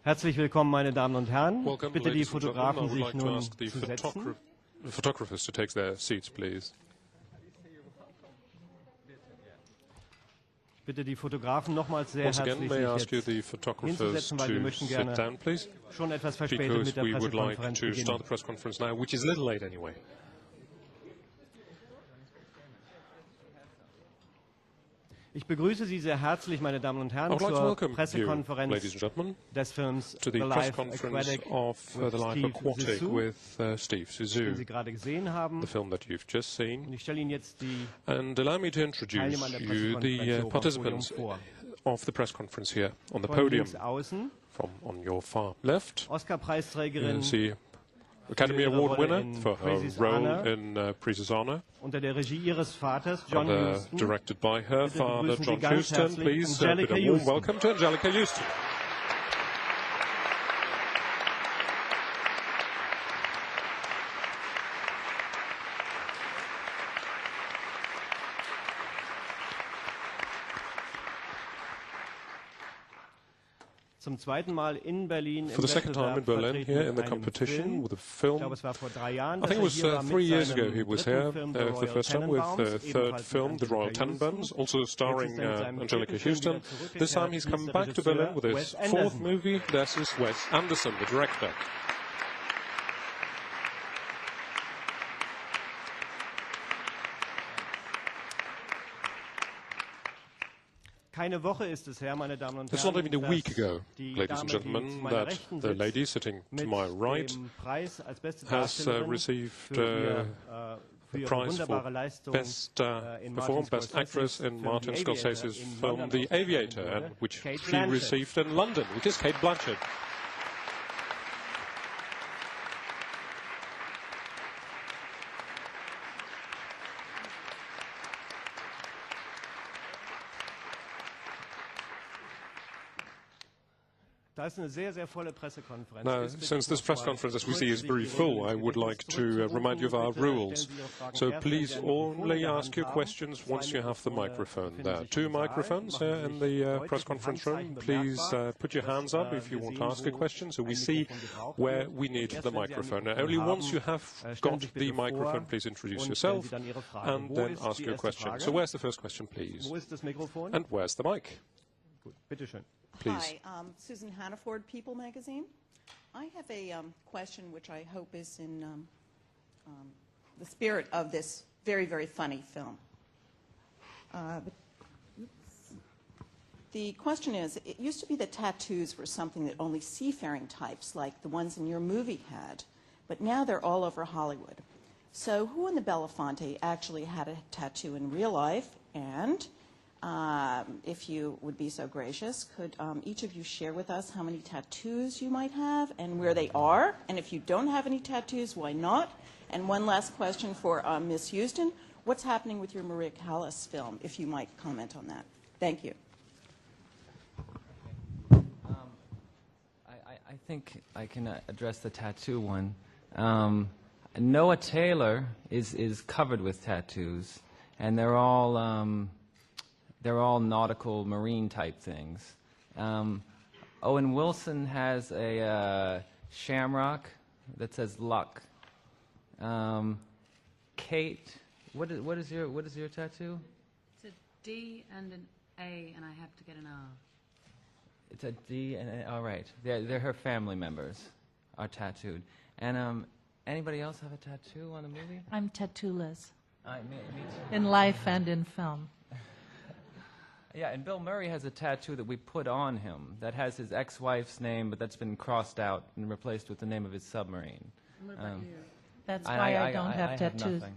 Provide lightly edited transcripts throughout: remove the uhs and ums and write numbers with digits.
Herzlich willkommen, meine Damen und Herren. Welcome, Bitte die ladies and gentlemen. Fotografen, I would sich like to nun ask the zu setzen. photographers to take their seats, please. Bitte die Fotografen nochmals sehr Once again, herzlich may I sich ask you, jetzt the photographers, hinzusetzen, weil wir to möchten sit gerne down, please, schon etwas verspätet because mit der we would like Pressekonferenz to start beginnen. the press conference now, which is a little late anyway. Ich begrüße Sie sehr herzlich, meine Damen und I Herren, would like to zur welcome you, Pressekonferenz ladies and gentlemen, des Films to the The press Life conference Aquatic of The Life Steve Aquatic Zissou, with Steve den Sie Zissou, gerade gesehen haben. the film that you've just seen. Und ich stelle Ihnen jetzt die And allow me to introduce Teilnehmer an der you, Pressekonferenz the hier oben am Podium participants vor. of the press conference here on the Von podium. links außen, From on your far left, Oscar-Preisträgerin you see Academy ihre Award Rolle winner in for her Princess role Anna. in Princess Anna, unter der Regie ihres Vaters, John and, Huston. directed by her Bitte father, begrüßen Sie John ganz Huston. herzlich Please, a Angelica warm Huston. welcome to Angelica Huston. Zum zweiten Mal in Berlin For the second time in Berlin here in the competition with a film. Ich glaube, es war vor 3 Jahren, I think it was 3 years ago he was here Film, for the first time with the third film, The Royal Tenenbaums, also starring Angelica Huston. This time he's come back to Berlin with his fourth movie. This is Wes Anderson, the director. Keine Woche ist es her, meine Damen und It's not Herren, even a week ago, die ladies and Dame, die gentlemen, zu meiner that Rechten the sitzt, lady sitting to mit my right dem Preis als beste has Darstellerin received für the ihre prize wunderbare for Leistung Best in Performance, Best Actress in Martin Scorsese's film The Aviator, and which Cate she Blanchett. received in London, which is Cate Blanchett. Da ist eine sehr, sehr volle Pressekonferenz. Now, since this press conference, as we see, is very full, I would like to remind you of our rules. So please only ask your questions once you have the microphone. There are 2 microphones here in the press conference room. Please put your hands up if you want to ask a question, so we see where we need the microphone. Now, only once you have got the microphone, please introduce yourself and then ask your question. So where's the first question, please? Wo ist das Mikrofon? And where's the mic? Gut, bitteschön. Please. Hi, Susan Hannaford, People Magazine. I have a question which I hope is in the spirit of this very, very funny film. The question is, it used to be that tattoos were something that only seafaring types, like the ones in your movie, had, but now they're all over Hollywood. So who in the Belafonte actually had a tattoo in real life? And if you would be so gracious, could each of you share with us how many tattoos you might have and where they are? And if you don't have any tattoos, why not? And one last question for Miss Huston. What's happening with your Maria Callas film, if you might comment on that? Thank you. I think I can address the tattoo one. Noah Taylor is covered with tattoos, and they're all nautical, marine type things. Owen Wilson has a shamrock that says luck. Kate, what is your tattoo? It's a D and an A, and I have to get an R. It's a D and an A. All right, they're her family members are tattooed. And anybody else have a tattoo on the movie? I'm tattoo-less. Me too. In life and in film. Yeah, and Bill Murray has a tattoo that we put on him that has his ex-wife's name, but that's been crossed out and replaced with the name of his submarine. What about you? That's why I don't have tattoos. Have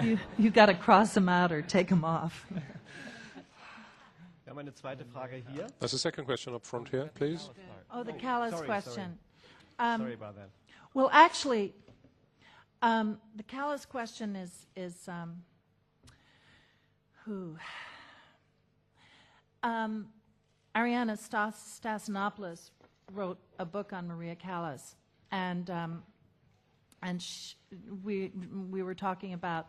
nothing. You got to cross them out or take them off. Wir haben eine zweite Frage hier. There's a second question up front here, please. Oh, the Callas question. Sorry about that. Well, actually, the Callas question is who? Ariana Stassinopoulos wrote a book on Maria Callas, and we were talking about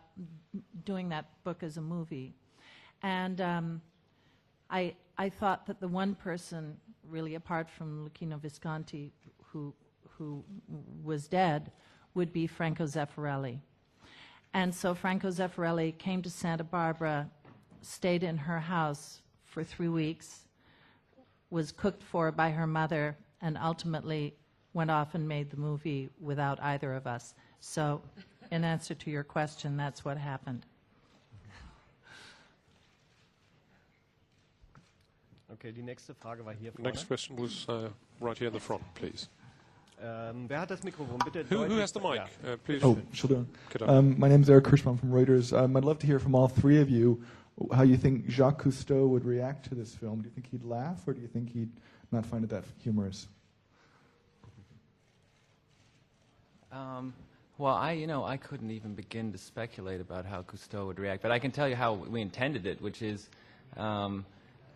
doing that book as a movie, and I thought that the one person really apart from Luchino Visconti, who was dead, would be Franco Zeffirelli. And so Franco Zeffirelli came to Santa Barbara, stayed in her house for 3 weeks, was cooked for by her mother, and ultimately went off and made the movie without either of us. So in answer to your question, that's what happened. Okay, die nächste Frage war hier vorne. Next question was right here in the front, please. Wer hat das Mikrofon? Bitte Who has the mic? Ja. Please. Oh, sure. My name is Eric Kirschbaum from Reuters. I'd love to hear from all three of you how you think Jacques Cousteau would react to this film. Do you think he'd laugh, or do you think he'd not find it that humorous? Well, I couldn't even begin to speculate about how Cousteau would react, but I can tell you how we intended it, which is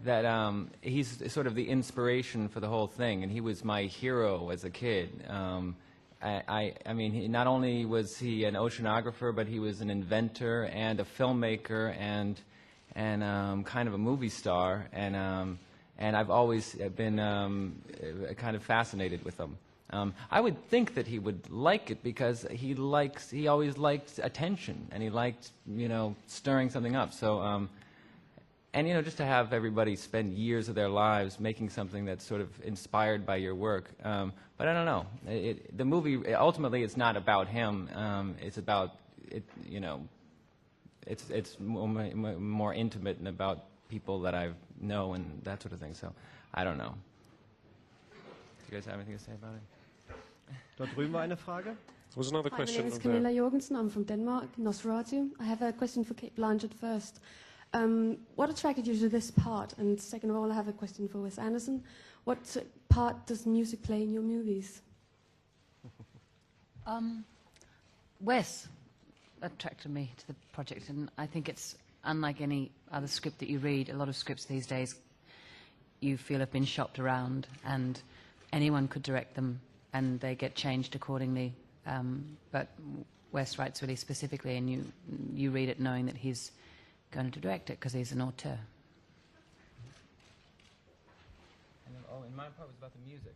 that he's sort of the inspiration for the whole thing, and he was my hero as a kid. I mean, not only was he an oceanographer, but he was an inventor and a filmmaker and kind of a movie star, and I've always been kind of fascinated with him. I would think that he would like it because he always liked attention, and he liked, stirring something up. So, and, just to have everybody spend years of their lives making something that's sort of inspired by your work. But I don't know. The movie, ultimately, it's not about him. It's about, it's more intimate and about people that I know and that sort of thing. So, I don't know. Do you guys have anything to say about it? Dort drüben war eine Frage. There was another Hi, my question. name is Camilla Jorgensen. I'm from Denmark, Nosferatu. I have a question for Cate Blanchett first. What attracted you to this part? And second of all, I have a question for Wes Anderson. What part does music play in your movies? Wes attracted me to the project, and I think it's unlike any other script that you read. A lot of scripts these days you feel have been shopped around, and anyone could direct them, and they get changed accordingly. But Wes writes really specifically, and you read it knowing that he's going to direct it because he's an auteur. And then, and my part was about the music.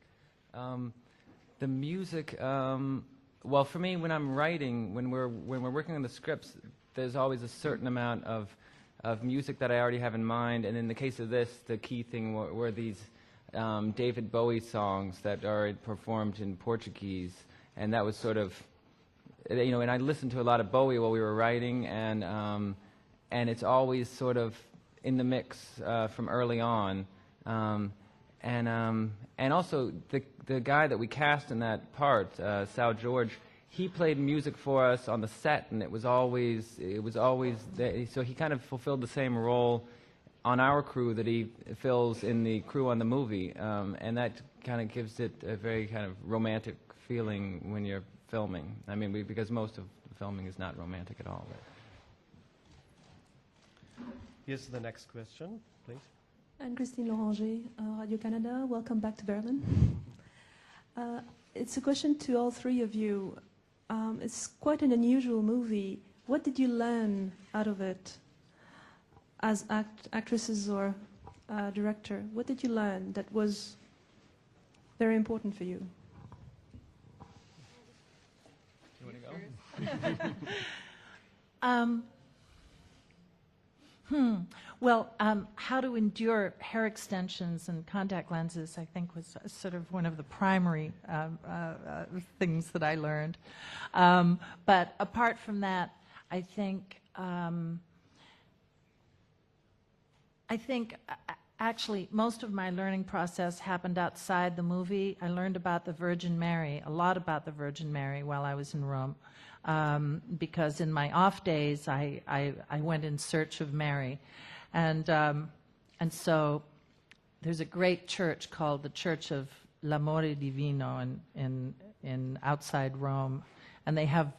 The music, well, for me, when I'm writing, when we're working on the scripts, there's always a certain amount of music that I already have in mind. And in the case of this, the key thing were these David Bowie songs that are performed in Portuguese, and that was sort of, and I listened to a lot of Bowie while we were writing, and it's always sort of in the mix from early on, and also the guy that we cast in that part, Sal George, he played music for us on the set, and it was always so he kind of fulfilled the same role on our crew that he fills in the crew on the movie, and that kind of gives it a very kind of romantic feeling when you're filming. I mean, because most of the filming is not romantic at all. Here's the next question, please. Anne-Christine Loranger, Radio-Canada. Welcome back to Berlin. It's a question to all three of you. It's quite an unusual movie. What did you learn out of it as actresses or director? What did you learn that was very important for you? Do you want to go? Well, how to endure hair extensions and contact lenses, I think, was sort of one of the primary things that I learned. But apart from that, I think actually most of my learning process happened outside the movie. I learned about the Virgin Mary, a lot about the Virgin Mary while I was in Rome. Because in my off days, I went in search of Mary. And so there's a great church called the Church of l'Amore Divino in outside Rome. And they have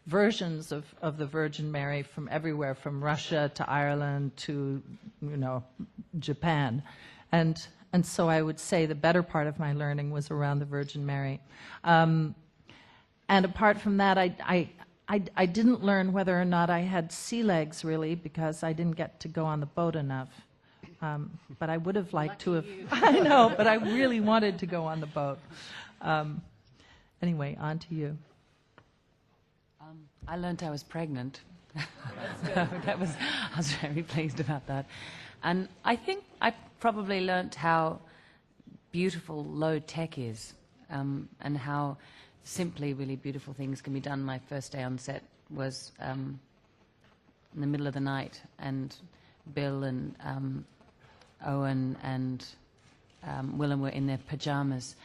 versions of the Virgin Mary from everywhere, from Russia to Ireland to, Japan. And so I would say the better part of my learning was around the Virgin Mary. And apart from that, I didn't learn whether or not I had sea legs, really, because I didn't get to go on the boat enough. but I would have liked to have. I know, but I really wanted to go on the boat. Anyway, on to you. I learned I was pregnant. I was very pleased about that. And I think I probably learnt how beautiful low tech is, and how simply really beautiful things can be done. My first day on set was in the middle of the night, and Bill and Owen and Willem were in their pajamas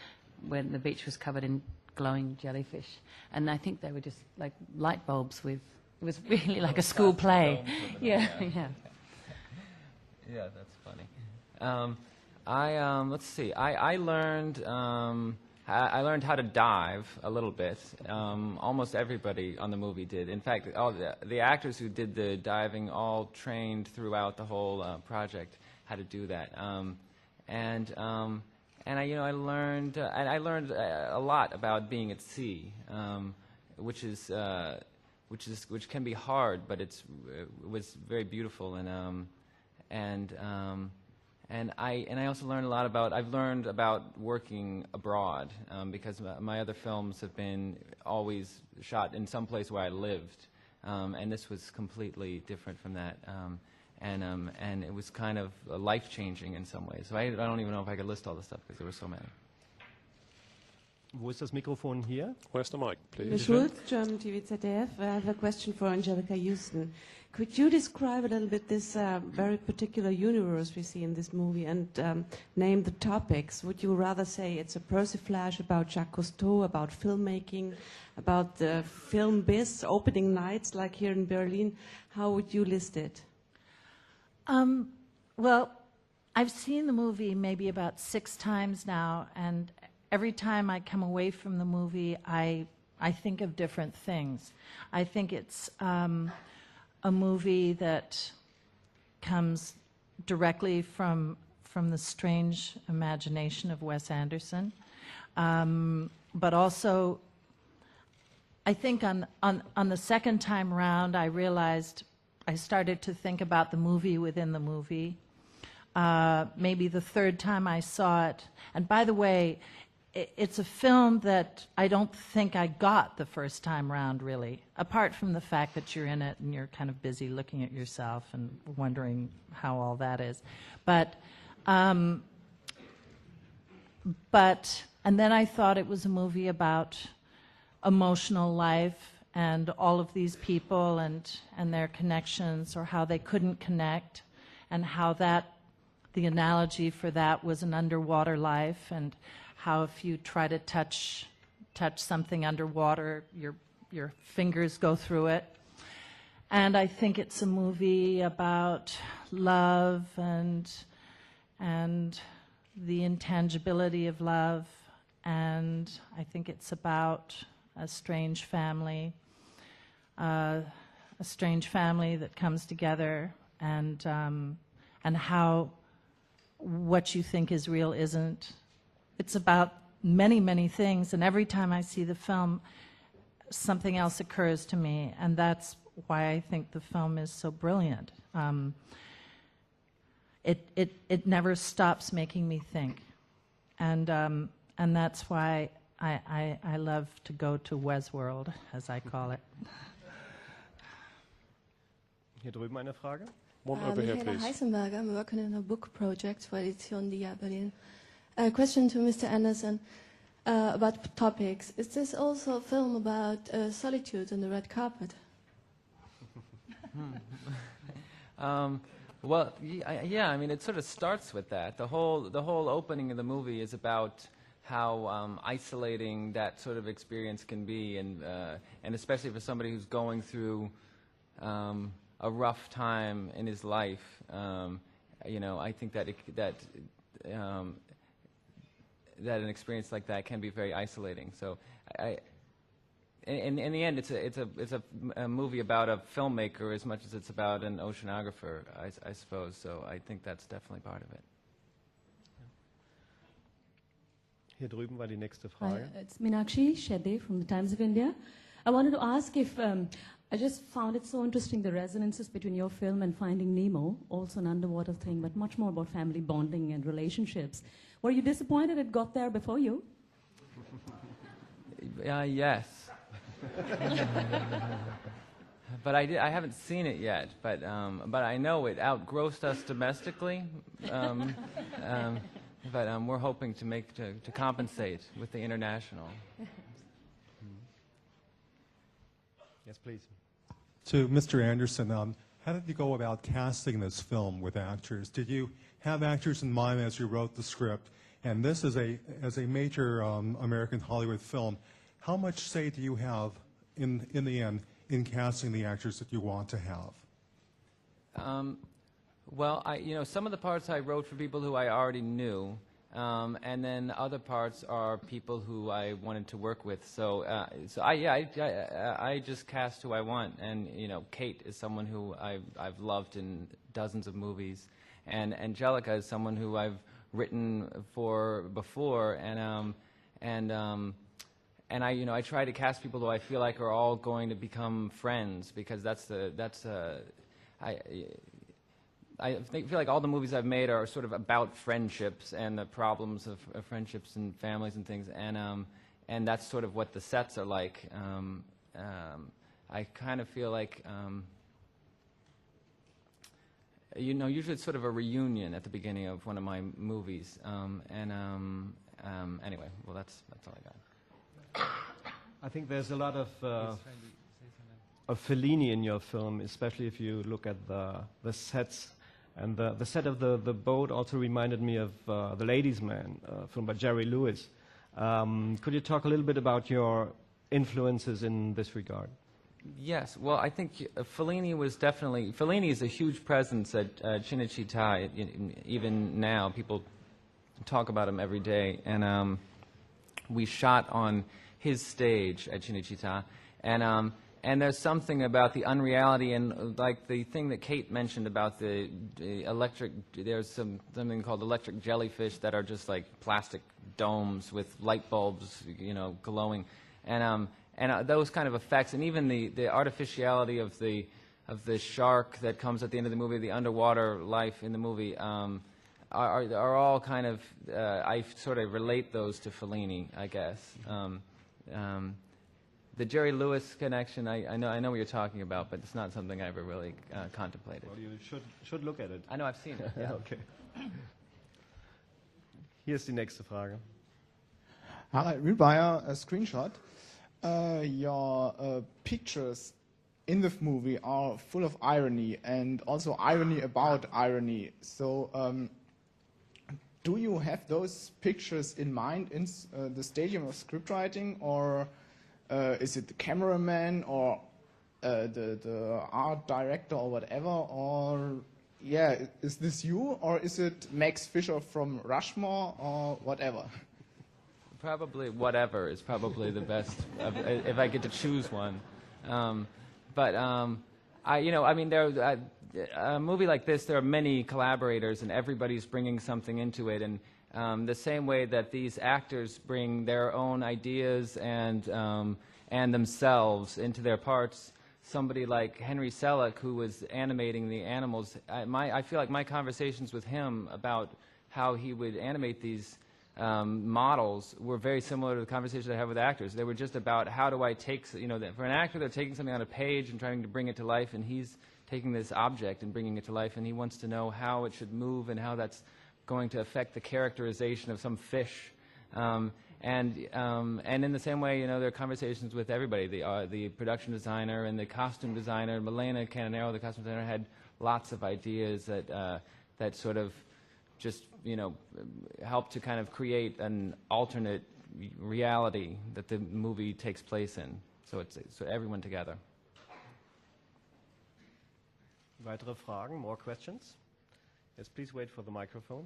when the beach was covered in glowing jellyfish. And I think they were just like light bulbs with, it was really like a school play. Yeah, yeah. Yeah, that's funny. Let's see. I learned how to dive a little bit. Almost everybody on the movie did. In fact, all the actors who did the diving all trained throughout the whole project how to do that. And I learned a lot about being at sea, which can be hard, but it was very beautiful. And I also learned a lot about, I've learned about working abroad, because my other films have been always shot in some place where I lived, and this was completely different from that, and it was kind of life-changing in some ways. So I don't even know if I could list all the stuff because there were so many. Wo ist das Mikrofon hier? Where's the mic, please? Ms. Schultz, German TV ZDF. I have a question for Angelica Houston. Could you describe a little bit this very particular universe we see in this movie and name the topics? Would you rather say it's a persiflage about Jacques Cousteau, about filmmaking, about the film biz, opening nights like here in Berlin? How would you list it? Well, I've seen the movie maybe about 6 times now, and every time I come away from the movie, I think of different things. I think it's a movie that comes directly from the strange imagination of Wes Anderson, but also I think on the second time around, I realized I started to think about the movie within the movie. Maybe the third time I saw it, and by the way, it's a film that I don't think I got the first time round, really, apart from the fact that you're in it and you're kind of busy looking at yourself and wondering how all that is. And then I thought it was a movie about emotional life and all of these people and their connections, or how they couldn't connect, and how the analogy for that was an underwater life, and how if you try to touch something underwater, your fingers go through it. And I think it's a movie about love and the intangibility of love, and I think it's about a strange family that comes together, and how what you think is real isn't. It's about many, many things, and every time I see the film, something else occurs to me, and that's why I think the film is so brilliant. It never stops making me think, and that's why I love to go to Wes World, as I call it. Hier drüben eine Frage. One over here, Michaela please. Heisenberger, I'm working on a book project for Edition Dia Berlin. A question to Mr. Anderson about topics. Is this also a film about solitude on the red carpet? Well, yeah. I mean, it sort of starts with that. The whole opening of the movie is about how isolating that sort of experience can be, and especially for somebody who's going through a rough time in his life. I think that an experience like that can be very isolating. So, in the end, it's a movie about a filmmaker as much as it's about an oceanographer, I suppose. So I think that's definitely part of it. Hier drüben war die nächste Frage. It's Meenakshi Shetty from the Times of India. I wanted to ask if I just found it so interesting, the resonances between your film and Finding Nemo, also an underwater thing, but much more about family bonding and relationships. Were you disappointed it got there before you? Yes. But I haven't seen it yet, but I know it outgrossed us domestically. But we're hoping to compensate with the international. Yes, please. To Mr. Anderson, how did you go about casting this film with actors? Did you have actors in mind as you wrote the script? And this is as a major American Hollywood film, how much say do you have in the end in casting the actors that you want to have? Well, some of the parts I wrote for people who I already knew, and then other parts are people who I wanted to work with. So I just cast who I want, and Cate is someone who I've loved in dozens of movies, and Angelica is someone who I've written for before, and I try to cast people who I feel like are all going to become friends, because I feel like all the movies I've made are sort of about friendships and the problems of friendships and families and things, and that's sort of what the sets are like. I kind of feel like, usually it's sort of a reunion at the beginning of one of my movies, anyway, well, that's all I got. I think there's a lot of Fellini in your film, especially if you look at the sets. And the set of the boat also reminded me of The Ladies' Man, film by Jerry Lewis. Could you talk a little bit about your influences in this regard? Yes, well, I think Fellini is a huge presence at Cinecittà. Even now, people talk about him every day. And we shot on his stage at Cinecittà. And there's something about the unreality, and like the thing that Cate mentioned about the electric, there's something called electric jellyfish that are just like plastic domes with light bulbs, glowing, and those kind of effects, and even the artificiality of the shark that comes at the end of the movie, the underwater life in the movie, are all kind of, I sort of relate those to Fellini, I guess. The Jerry Lewis connection, I know what you're talking about, but it's not something I ever really contemplated. Well, you should look at it. I know, I've seen it. Yeah. Okay. Hier ist die nächste Frage. Hi, Rübeyer, a screenshot. Your pictures in the movie are full of irony, and also irony about irony. So, do you have those pictures in mind in the stadium of scriptwriting, or is it the cameraman or the art director or whatever? Or, is this you, or is it Max Fischer from Rushmore or whatever? Probably whatever is probably the best, if I get to choose one. A movie like this, there are many collaborators, and everybody's bringing something into it. And the same way that these actors bring their own ideas and themselves into their parts, somebody like Henry Selick, who was animating the animals, I feel like my conversations with him about how he would animate these models were very similar to the conversations I have with actors. They were just about how do I take, for an actor, they're taking something on a page and trying to bring it to life, and he's taking this object and bringing it to life, and he wants to know how it should move and how that's going to affect the characterization of some fish. And in the same way, there are conversations with everybody. The production designer and the costume designer, Milena Canonero, the costume designer, had lots of ideas that sort of just, help to kind of create an alternate reality that the movie takes place in. So so everyone together. Weitere Fragen? More questions? Yes, please wait for the microphone.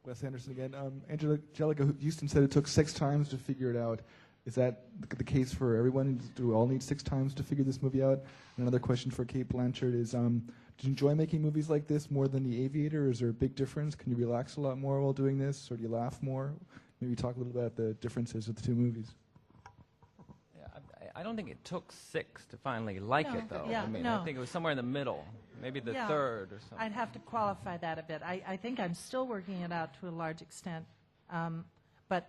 Wes Anderson again. Angelica Houston said it took 6 times to figure it out. Is that the case for everyone? Do we all need 6 times to figure this movie out? And another question for Cate Blanchett is, do you enjoy making movies like this more than The Aviator? Is there a big difference? Can you relax a lot more while doing this, or do you laugh more? Maybe talk a little about the differences of the 2 movies. I don't think it took 6 to finally like it, though. Yeah, I mean, no. I think it was somewhere in the middle, maybe the third or something. I'd have to qualify that a bit. I think I'm still working it out to a large extent. But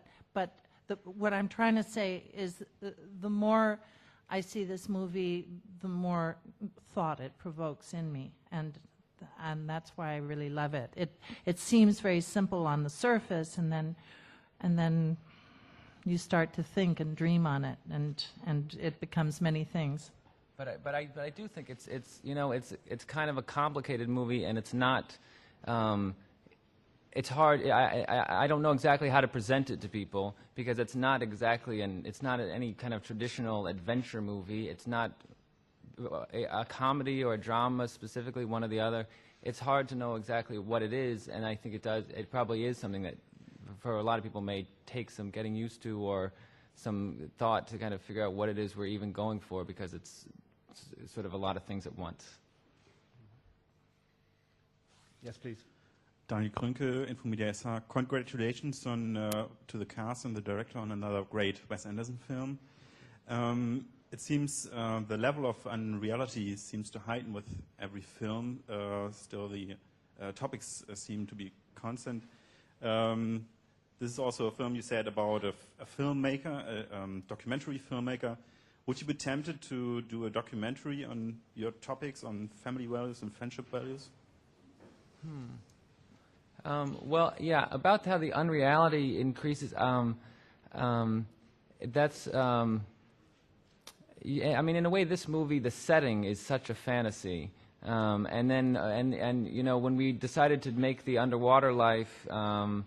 what I'm trying to say is the more I see this movie, the more thought it provokes in me. And that's why I really love it. It seems very simple on the surface, and then you start to think and dream on it, and it becomes many things. But I do think it's kind of a complicated movie, and it's not. It's hard. I don't know exactly how to present it to people because it's not exactly it's not any kind of traditional adventure movie. It's not a comedy or a drama specifically, one or the other. It's hard to know exactly what it is, and I think it probably is something that for a lot of people may take some getting used to or some thought to kind of figure out what it is we're even going for, because it's sort of a lot of things at once. Yes, please. Daniel Krünke, Infomedia SA. Congratulations to the cast and the director on another great Wes Anderson film. It seems the level of unreality seems to heighten with every film. Still, the topics seem to be constant. This is also a film you said about a filmmaker, a documentary filmmaker. Would you be tempted to do a documentary on your topics, on family values and friendship values? Well, yeah, about how the unreality increases. That's. Yeah, I mean, in a way, this movie, the setting is such a fantasy, and when we decided to make the underwater life, to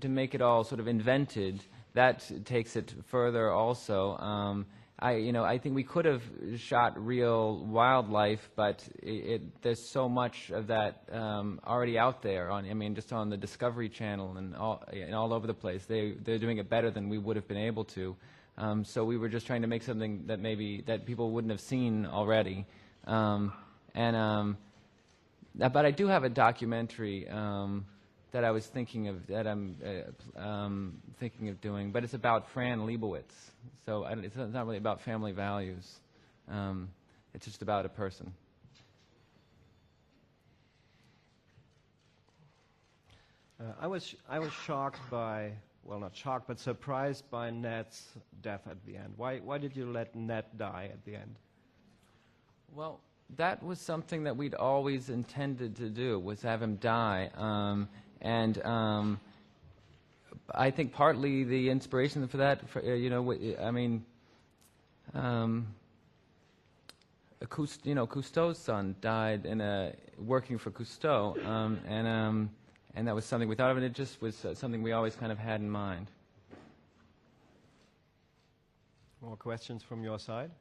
make it all sort of invented, that takes it further. Also, I think we could have shot real wildlife, but there's so much of that already out there. Just on the Discovery Channel and all over the place. They're doing it better than we would have been able to. So we were just trying to make something that people wouldn't have seen already. But I do have a documentary that I was thinking of, that I'm thinking of doing, but it's about Fran Lebowitz. So it's not really about family values. It's just about a person. I was shocked by, well, not shocked, but surprised by Ned's death at the end. Why did you let Ned die at the end? Well, that was something that we'd always intended to do, was have him die. I think partly the inspiration for that, Cousteau's son died working for Cousteau, and that was something we thought of, and it just was something we always kind of had in mind. More questions from your side?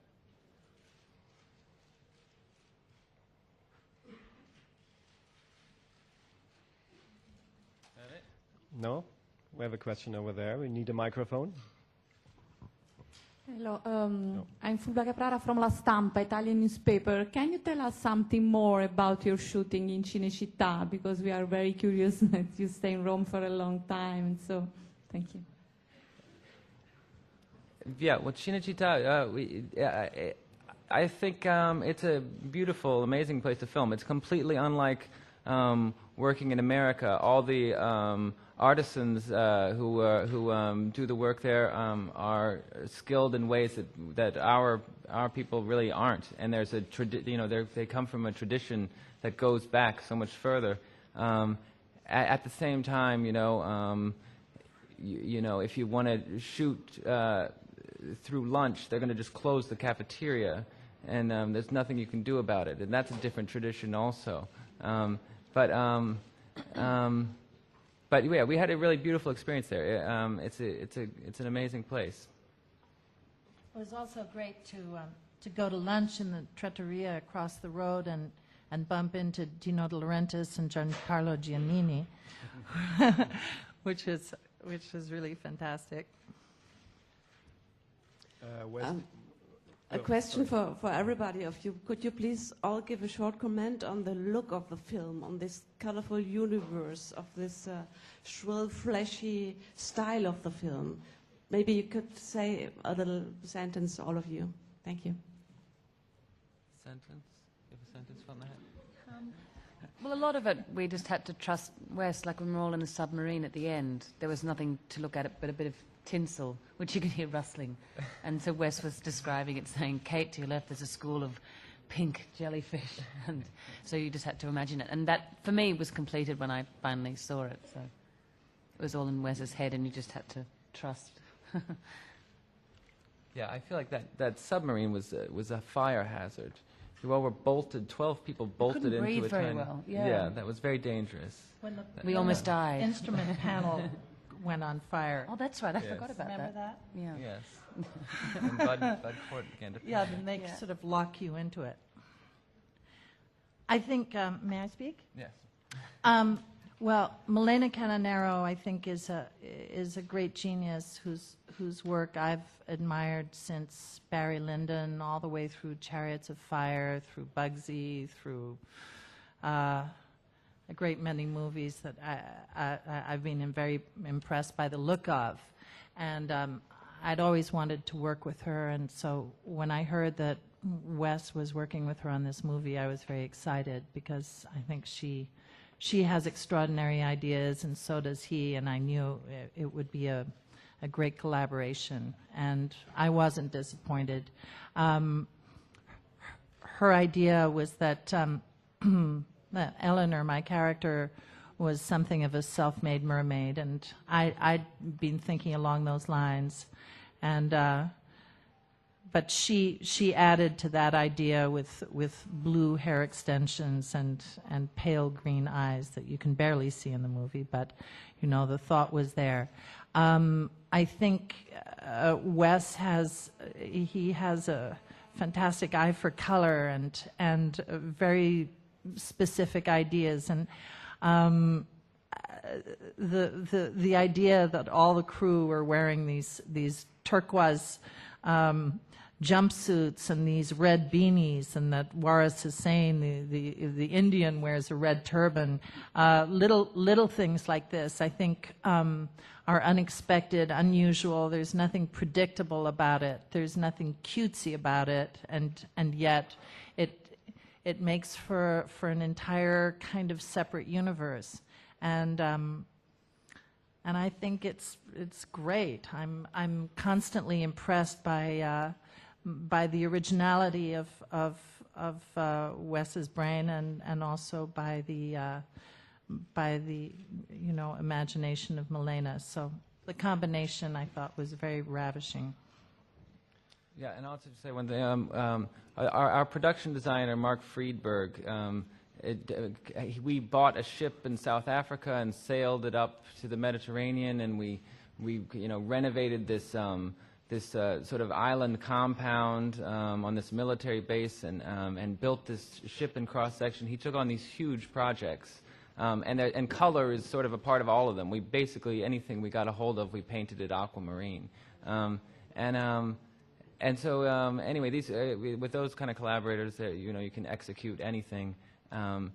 No? We have a question over there. We need a microphone. Hello, I'm Fulvia Caprara from La Stampa, Italian newspaper. Can you tell us something more about your shooting in Cinecittà? Because we are very curious that you stay in Rome for a long time, and so thank you. Yeah, well, Cinecittà, I think it's a beautiful, amazing place to film. It's completely unlike working in America. All the artisans who do the work there are skilled in ways that our people really aren't. And there's they come from a tradition that goes back so much further. At the same time, if you want to shoot through lunch, they're going to just close the cafeteria, and there's nothing you can do about it. And that's a different tradition also. But yeah, we had a really beautiful experience there. It's an amazing place. It was also great to go to lunch in the trattoria across the road and bump into Dino De Laurentiis and Giancarlo Giannini, which is really fantastic. A question for everybody of you. Could you please all give a short comment on the look of the film, on this colorful universe, of this shrill, flashy style of the film? maybe you could say a little sentence, all of you. Thank you. Sentence? You have a sentence from that? Well, a lot of it, we just had to trust Wes, like when we're all in the submarine at the end. There was nothing to look at it but a bit of tinsel, which you could hear rustling. And so Wes was describing it, saying, Kate, to your left, there's a school of pink jellyfish. And so you just had to imagine it. And that, for me, was completed when I finally saw it. So it was all in Wes's head, and you just had to trust. Yeah, I feel like that submarine was a fire hazard. You all were bolted, 12 people bolted into breathe it. very well, yeah. Yeah, that was very dangerous. We almost died. Instrument panel went on fire. Oh, that's right. I Yes. forgot about Remember that. that? Yeah. Yes. And Bud Ford began to... Yeah, then they sort of lock you into it. I think, may I speak? Yes. Well, Milena Canonero, I think, is a great genius whose work I've admired since Barry Lyndon, all the way through Chariots of Fire, through Bugsy, through a great many movies that I've been very impressed by the look of. And I'd always wanted to work with her, and so when I heard that Wes was working with her on this movie, I was very excited, because I think she has extraordinary ideas, and so does he, and I knew it would be a great collaboration, and I wasn't disappointed. Her idea was that Eleanor, my character, was something of a self-made mermaid, and I'd been thinking along those lines, and but she added to that idea with blue hair extensions and pale green eyes that you can barely see in the movie, but the thought was there. I think Wes has a fantastic eye for color and very specific ideas, and the idea that all the crew were wearing these turquoise jumpsuits and these red beanies, and that Waris Hussein, the Indian, wears a red turban. Little things like this, I think, are unexpected, unusual. There's nothing predictable about it. There's nothing cutesy about it, and yet it makes for an entire kind of separate universe. And I think it's great. I'm constantly impressed by the originality of Wes's brain, and also by the imagination of Milena. So the combination, I thought, was very ravishing. Yeah, and I'll just say one thing. Our production designer, Mark Friedberg, we bought a ship in South Africa and sailed it up to the Mediterranean, and we renovated this sort of island compound on this military base, and built this ship in cross-section. He took on these huge projects, and color is sort of a part of all of them. We basically, anything we got a hold of, we painted it aquamarine. And so anyway, these with those kind of collaborators, you can execute anything. So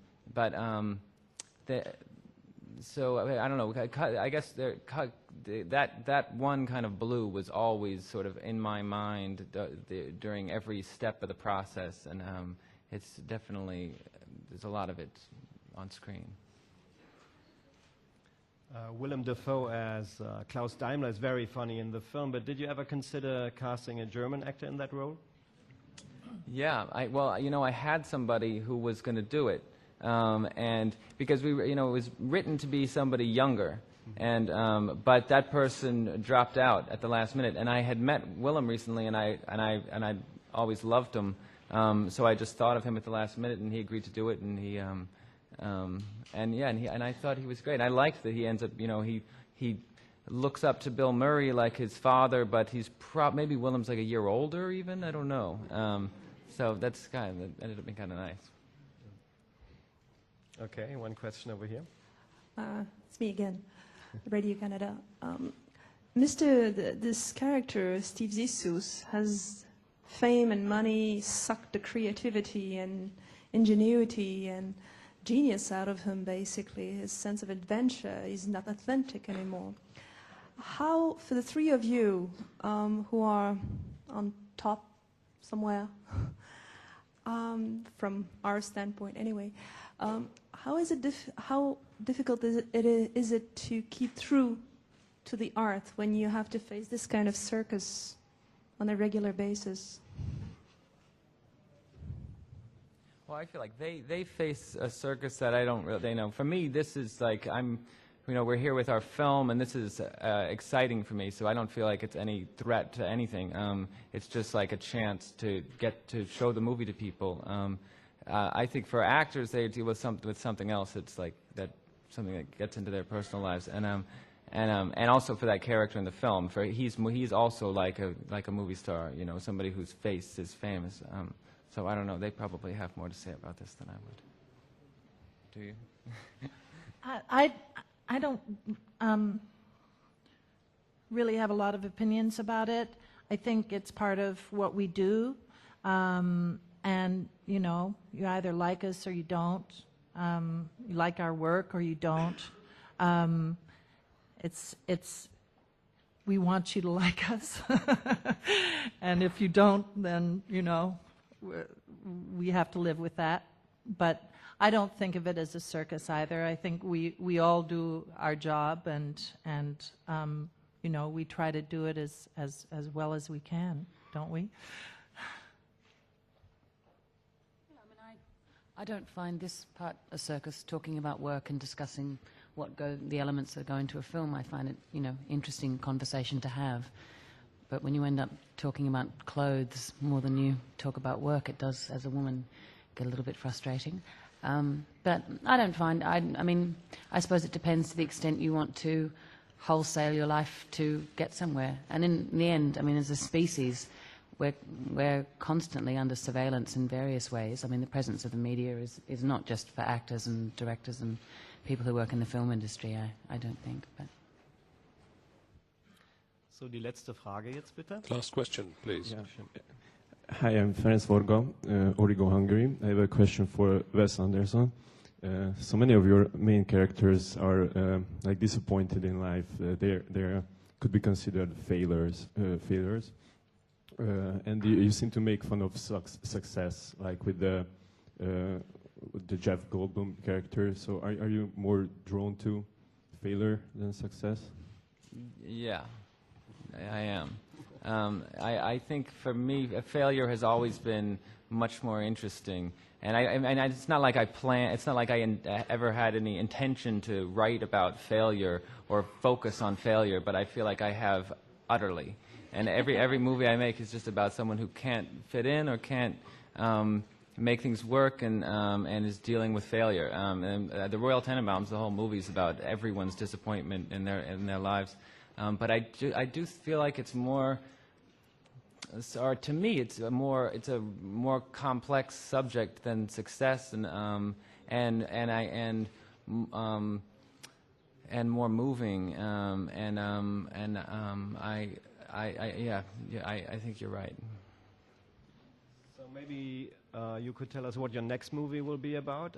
I don't know. I guess that one kind of blue was always sort of in my mind during every step of the process, and it's definitely, there's a lot of it on screen. Willem Dafoe as Klaus Daimler is very funny in the film, but did you ever consider casting a German actor in that role? Yeah, I had somebody who was going to do it, and because it was written to be somebody younger, and but that person dropped out at the last minute. And I had met Willem recently, and I always loved him, so I just thought of him at the last minute, and he agreed to do it, and he. And I thought he was great. I liked that he ends up, he looks up to Bill Murray like his father, but he's maybe Willem's like a year older even. I don't know. So that ended up being kind of nice. Okay, one question over here. It's me again, Radio Canada. This character, Steve Zissou, has fame and money sucked the creativity and ingenuity and genius out of him, basically. His sense of adventure is not authentic anymore. How, for the three of you who are on top somewhere, from our standpoint anyway, how difficult is it to keep true to the art when you have to face this kind of circus on a regular basis? Well, I feel like they face a circus that I don't really, they know. For me, this is like, we're here with our film, and this is exciting for me, so I don't feel like it's any threat to anything. It's just like a chance to get to show the movie to people. I think for actors, they deal with something else. It's like something that gets into their personal lives, and also for that character in the film, he's also like a movie star, somebody whose face is famous. So I don't know. They probably have more to say about this than I would. Do you? I don't really have a lot of opinions about it. I think it's part of what we do, and you either like us or you don't. You like our work or you don't. We want you to like us, and if you don't, then we have to live with that. But I don't think of it as a circus either. I think we all do our job, and we try to do it as well as we can, don't we? I don't find this part a circus, talking about work and discussing the elements that go into a film. I find it, interesting conversation to have. But when you end up talking about clothes more than you talk about work, it does, as a woman, get a little bit frustrating. But I don't find, I suppose it depends to the extent you want to wholesale your life to get somewhere. And in the end, as a species, we're constantly under surveillance in various ways. The presence of the media is not just for actors and directors and people who work in the film industry, I don't think. But. So, die letzte Frage jetzt bitte. Last question, please. Yeah. Hi, I'm Ferenc Vorga, Origo, Hungary. I have a question for Wes Anderson. So many of your main characters are disappointed in life. They could be considered failures. And you seem to make fun of success, like with the Jeff Goldblum character. So are you more drawn to failure than success? Yeah, I am. I think for me, a failure has always been much more interesting. And it's not like it's not like I ever had any intention to write about failure or focus on failure, but I feel like I have utterly. And every movie I make is just about someone who can't fit in or can't make things work and is dealing with failure. The Royal Tenenbaums, the whole movie is about everyone's disappointment in their lives. But I do feel like it's more, or to me, it's a more complex subject than success and more moving. I think you're right. So maybe you could tell us what your next movie will be about.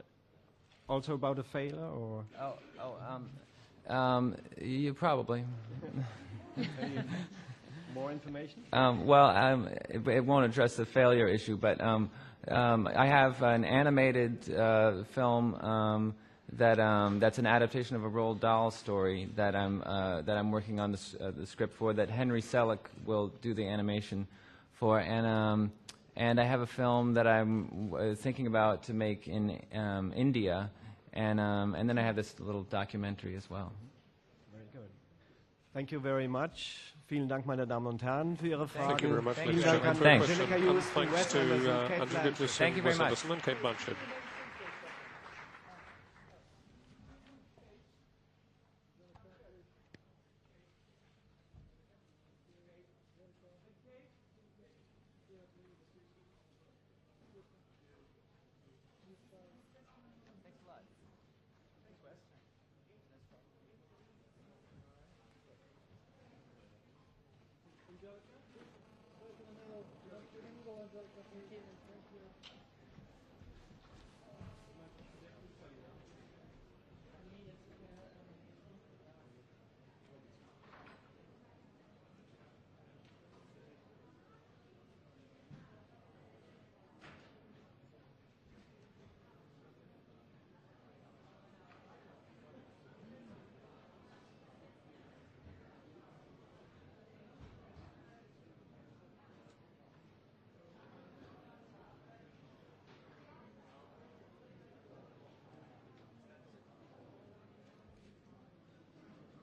Also about a failure, or? You probably. More information? It won't address the failure issue, but I have an animated film that's an adaptation of a Roald Dahl story that I'm working on the script for, that Henry Selick will do the animation for, and I have a film that I'm thinking about to make in India, and then I have this little documentary as well. Very good. Thank you very much. Vielen Dank, meine Damen und Herren, für Ihre Fragen. Thank you very much, ladies Vielen and Dank gentlemen, an and thanks to Andrew Goodness and Wes Anderson and Cate Blanchett.